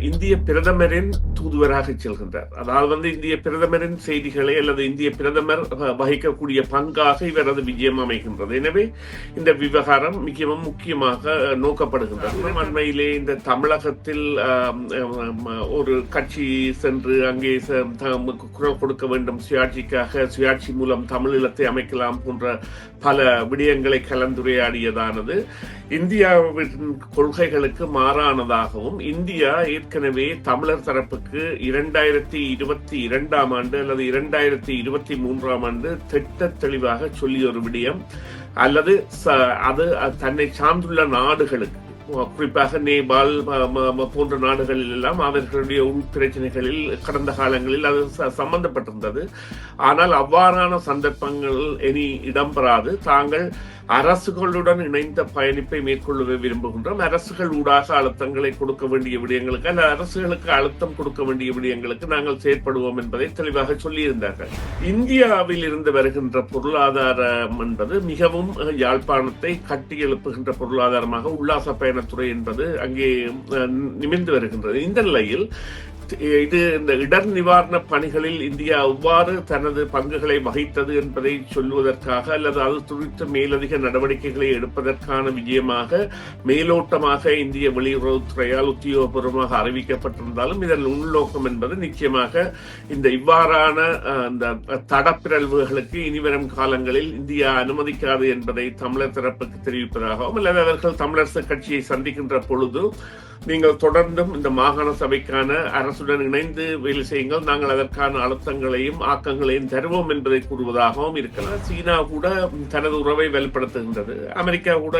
இந்திய பிரதமரின் தூதுவராக செல்கின்றார். அதாவது இந்திய பிரதமரின் செய்திகளை அல்லது இந்திய பிரதமர் வகிக்கக்கூடிய பங்காக இவரது விஜயம் அமைகின்றது. எனவே இந்த விவகாரம் மிகவும் முக்கியமாக நோக்கப்படுகின்றது. அண்மையிலே இந்த தமிழகத்தில் ஒரு கட்சி சென்று அங்கே குரல் கொடுக்க வேண்டும், சுயாட்சிக்காக, சுயாட்சி மூலம் தமிழீழத்தை அமைக்கலாம் போன்ற பல விடயங்களை கலந்துரையாடியதானது இந்தியாவின் கொள்கைகளுக்கு மாறானதாகவும், இந்தியா ஏற்கனவே தமிழர் தரப்புக்கு 2022 ஆண்டு அல்லது 2023 ஆண்டு திட்ட தெளிவாக சொல்லிய ஒரு விடயம், அல்லது அது தன்னை சார்ந்துள்ள நாடுகளுக்கு, குறிப்பாக நேபாள் போன்ற நாடுகளில் எல்லாம் அவர்களுடைய உள் பிரச்சனைகளில் கடந்த காலங்களில் அது சம்பந்தப்பட்டிருந்தது. ஆனால் அவ்வாறான சந்தர்ப்பங்கள் இனி இடம்பெறாது. தாங்கள் அரசுகளுடன் இணைந்த பயணிப்பை மேற்கொள்ள விரும்புகின்றோம். அரசுகள் ஊடாக அழுத்தங்களை கொடுக்க வேண்டிய விடயங்களுக்கு அல்ல அரசுகளுக்கு அழுத்தம் கொடுக்க வேண்டிய விடயங்களுக்கு நாங்கள் செயற்படுவோம் என்பதை தெளிவாக சொல்லியிருந்தார்கள். இந்தியாவில் இருந்து வருகின்ற பொருளாதாரம் என்பது மிகவும் யாழ்ப்பாணத்தை கட்டி எழுப்புகின்ற பொருளாதாரமாக உல்லாச பயணத்துறை என்பது அங்கே நிமிர்ந்து வருகின்றது. இந்த நிலையில் இந்த இடர் நிவாரண பணிகளில் இந்தியா எவ்வாறு தனது பங்குகளை வகித்தது என்பதை சொல்வதற்காக அல்லது அது குறித்த மேலதிக நடவடிக்கைகளை எடுப்பதற்கான விஜயமாக மேலோட்டமாக இந்திய வெளியுறவுத்துறையால் உத்தியோகபூர்வமாக அறிவிக்கப்பட்டிருந்தாலும் இதன் உள்நோக்கம் என்பது நிச்சயமாக இந்த இவ்வாறான இந்த தடப்பிரல்வுகளுக்கு இனிவரும் காலங்களில் இந்தியா அனுமதிக்காது என்பதை தமிழர் தரப்புக்கு தெரிவிப்பதாகவும், அல்லது அவர்கள் தமிழரசு கட்சியை சந்திக்கின்ற பொழுது நீங்கள் தொடர்ந்தும் இந்த மாகாண சபைக்கான அரசுடன் இணைந்து வேலை செய்யுங்கள், நாங்கள் அதற்கான அழுத்தங்களையும் ஆக்கங்களையும் தருவோம் என்பதை கூறுவதாகவும் இருக்கலாம். சீனா கூட தனது உறவை வெளிப்படுத்துகின்றது, அமெரிக்கா கூட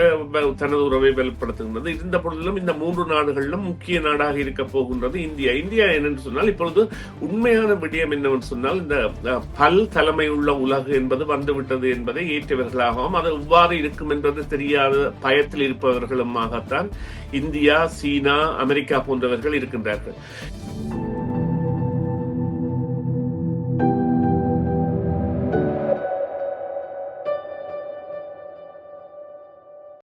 தனது உறவை வெளிப்படுத்துகின்றது. இருந்த பொழுதிலும் இந்த 3 நாடுகளிலும் முக்கிய நாடாக இருக்க போகின்றது இந்தியா. இந்தியா என்னென்று சொன்னால் இப்பொழுது உண்மையான விடயம் என்னவென்று சொன்னால் இந்த பல் தலைமை உள்ள உலகு என்பது வந்துவிட்டது என்பதை ஏற்றவர்களாகவும், அது எவ்வாறு இருக்கும் என்பது தெரியாத பயத்தில் இருப்பவர்களுமாகத்தான் இந்தியா, சீனா, அமெரிக்கா போன்றவர்கள் இருக்கின்றார்கள்.